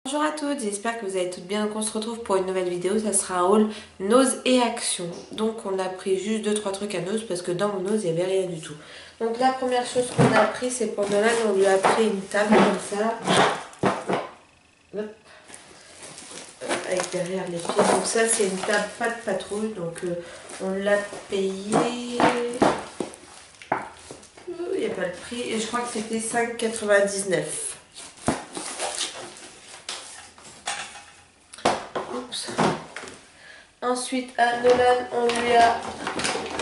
Bonjour à toutes, j'espère que vous allez toutes bien. Donc on se retrouve pour une nouvelle vidéo, ça sera un haul nose et action. Donc on a pris juste 2-3 trucs à nose parce que dans mon nose il n'y avait rien du tout. Donc la première chose qu'on a pris, c'est pour Nolan, on lui a pris une table comme ça. Hop. Avec derrière les pieds. Donc ça c'est une table pas de patrouille, donc on l'a payé. Il n'y a pas le prix et je crois que c'était 5,99 €. Ensuite, à Nolan, on lui a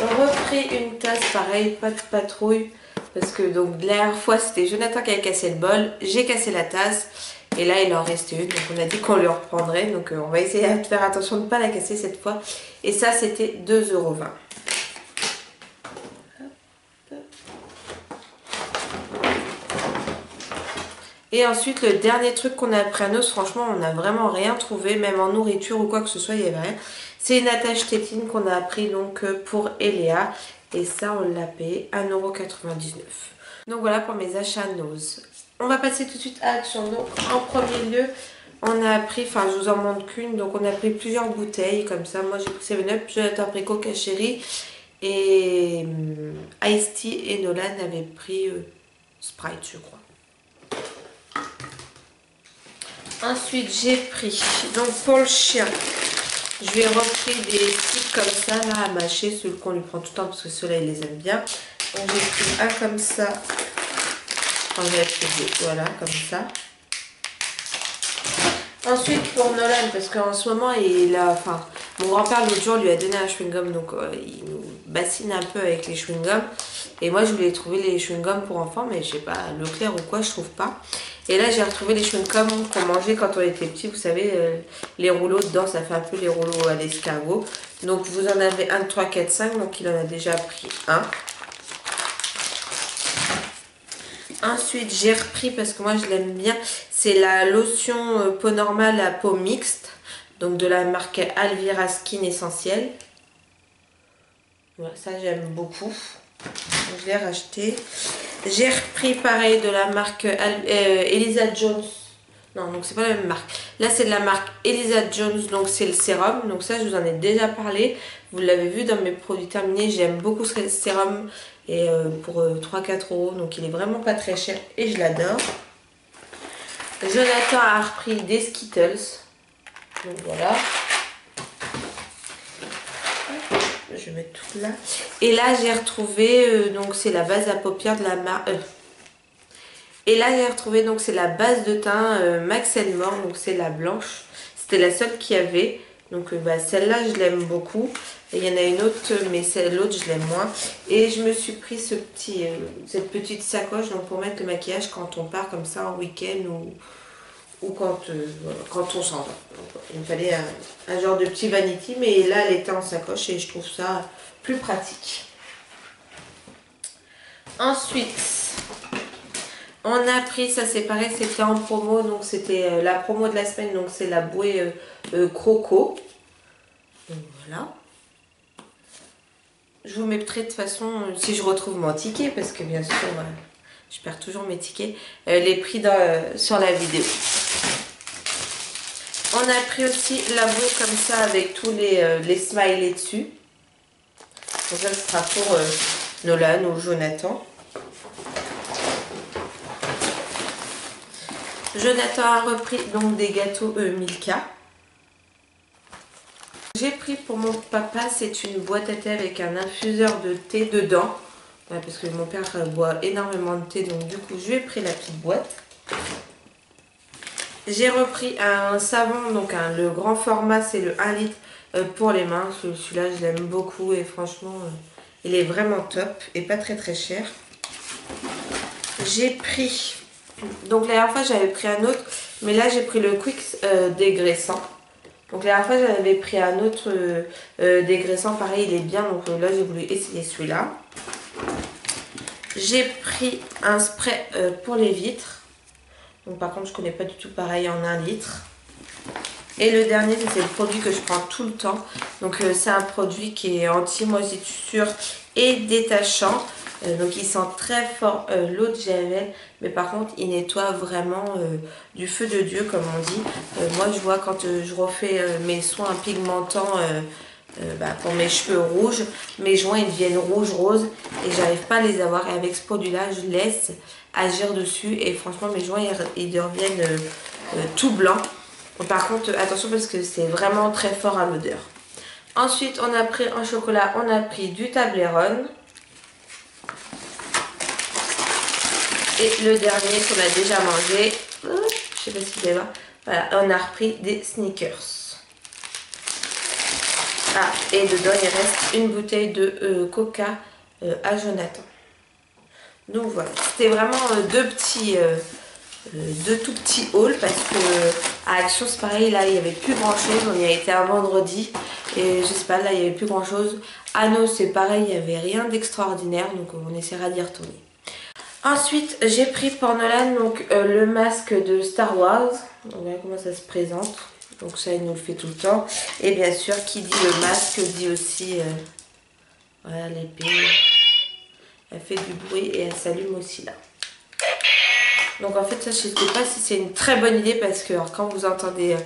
repris une tasse, pareil, pas de patrouille. Parce que donc la dernière fois, c'était Jonathan qui avait cassé le bol, j'ai cassé la tasse. Et là, il en restait une, donc on a dit qu'on lui reprendrait. Donc on va essayer de faire attention de ne pas la casser cette fois. Et ça, c'était 2,20 €. Et ensuite, le dernier truc qu'on a pris à Nose, franchement, on n'a vraiment rien trouvé, même en nourriture ou quoi que ce soit, il n'y avait rien. C'est une attache tétine qu'on a pris donc pour Eléa. Et ça, on l'a payé 1,99 €. Donc voilà pour mes achats Nose. On va passer tout de suite à Action. Donc en premier lieu, on a pris, enfin je vous en montre qu'une, donc on a pris plusieurs bouteilles comme ça. Moi j'ai pris 7-Up, Jonathan a pris Coca Cherry et Ice Tea et Nolan avait pris Sprite je crois. Ensuite, j'ai pris, donc pour le chien, je lui ai repris des sticks comme ça, là, à mâcher, ceux qu'on lui prend tout le temps, parce que ceux-là, il les aime bien. Donc, j'ai pris un comme ça, voilà, comme ça. Ensuite, pour Nolan, parce qu'en ce moment, il a, enfin, mon grand-père, l'autre jour, lui a donné un chewing-gum, donc il nous bassine un peu avec les chewing-gums. Et moi, je voulais trouver les chewing-gums pour enfants, mais je sais pas, Leclerc ou quoi, je trouve pas. Et là, j'ai retrouvé les chewing-gums qu'on mangeait quand on était petit. Vous savez, les rouleaux dedans, ça fait un peu les rouleaux à l'escargot. Donc, vous en avez 1, 2, 3, 4, 5. Donc, il en a déjà pris un. Ensuite, j'ai repris, parce que moi, je l'aime bien, c'est la lotion peau normale à peau mixte. Donc, de la marque Alvira Skin Essentiel. Voilà, ça, j'aime beaucoup. Donc, je l'ai racheté. J'ai repris pareil de la marque Elisa Jones. Non, donc c'est pas la même marque. Là, c'est de la marque Elisa Jones, donc c'est le sérum. Donc ça, je vous en ai déjà parlé. Vous l'avez vu dans mes produits terminés. J'aime beaucoup ce sérum. Et pour 3-4 €. Donc il est vraiment pas très cher. Et je l'adore. Jonathan a repris des Skittles. Donc voilà. Je vais mettre tout là. Et là, j'ai retrouvé, donc c'est la base à paupières de la marque... Et là, j'ai retrouvé, donc c'est la base de teint Max & More, donc c'est la blanche. C'était la seule qu'il y avait. Donc celle-là, je l'aime beaucoup. Et il y en a une autre, mais l'autre, je l'aime moins. Et je me suis pris cette petite sacoche donc pour mettre le maquillage quand on part comme ça en week-end ou quand on s'en va. Donc, il me fallait un genre de petit vanity, mais là, elle était en sacoche et je trouve ça plus pratique. Ensuite... on a pris, ça c'est pareil, c'était en promo, donc c'était la promo de la semaine, donc c'est la bouée Croco. Donc voilà. Je vous mettrai de toute façon, si je retrouve mon ticket, parce que bien sûr, je perds toujours mes tickets, les prix sur la vidéo. On a pris aussi la bouée comme ça avec tous les smileys dessus. Donc ça, ce sera pour Nolan ou Jonathan. Jonathan a repris donc des gâteaux Milka. J'ai pris pour mon papa, c'est une boîte à thé avec un infuseur de thé dedans. Ouais, parce que mon père boit énormément de thé, donc du coup je lui ai pris la petite boîte. J'ai repris un savon, donc le grand format, c'est le 1 litre pour les mains. Celui-là je l'aime beaucoup et franchement il est vraiment top et pas très très cher. J'ai pris... donc la dernière fois j'avais pris un autre, mais là j'ai pris le Quick dégraissant. Donc la dernière fois j'avais pris un autre dégraissant, pareil il est bien, donc là j'ai voulu essayer celui-là. J'ai pris un spray pour les vitres. Donc par contre je connais pas du tout, pareil en 1 litre. Et le dernier, c'est le produit que je prends tout le temps. Donc c'est un produit qui est anti-moisissure et détachant. Donc il sent très fort l'eau de Javel, mais par contre il nettoie vraiment du feu de Dieu comme on dit. Moi je vois quand je refais mes soins pigmentants pour mes cheveux rouges, mes joints ils deviennent rouge rose et j'arrive pas à les avoir. Et avec ce produit là je laisse agir dessus et franchement mes joints ils deviennent tout blancs. Par contre attention parce que c'est vraiment très fort à l'odeur. Ensuite on a pris en chocolat, on a pris du Toblerone. Et le dernier qu'on a déjà mangé, je sais pas si vous allez voir, voilà, on a repris des Snickers. Ah, et dedans il reste une bouteille de Coca à Jonathan. Donc voilà, c'était vraiment deux tout petits hauls parce que à Action c'est pareil, là il n'y avait plus grand chose, on y a été un vendredi et je sais pas, là il n'y avait plus grand chose. À Nos c'est pareil, il n'y avait rien d'extraordinaire donc on essaiera d'y retourner. Ensuite, j'ai pris pour Nolan donc, le masque de Star Wars. On voit comment ça se présente. Donc ça, il nous le fait tout le temps. Et bien sûr, qui dit le masque dit aussi... voilà, l'épée. Elle fait du bruit et elle s'allume aussi là. Donc en fait, ça, je ne sais pas si c'est une très bonne idée parce que alors, quand vous entendez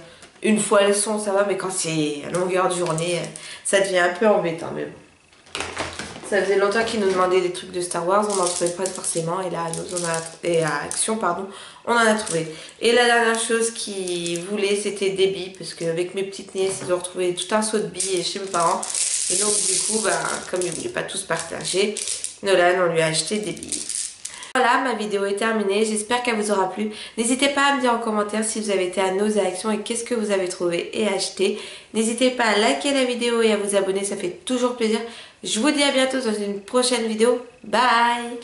une fois le son, ça va. Mais quand c'est à longueur de journée, ça devient un peu embêtant. Mais bon. Ça faisait longtemps qu'ils nous demandaient des trucs de Star Wars, on n'en trouvait pas forcément. Et là, à Action, pardon, on en a trouvé. Et la dernière chose qu'ils voulaient, c'était des billes. Parce qu'avec mes petites nièces, ils ont retrouvé tout un seau de billes chez mes parents. Et donc, du coup, comme ils ne voulaient pas tous partager, Nolan, on lui a acheté des billes. Voilà, ma vidéo est terminée, j'espère qu'elle vous aura plu. N'hésitez pas à me dire en commentaire si vous avez été à Nos Actions et qu'est-ce que vous avez trouvé et acheté. N'hésitez pas à liker la vidéo et à vous abonner, ça fait toujours plaisir. Je vous dis à bientôt dans une prochaine vidéo. Bye!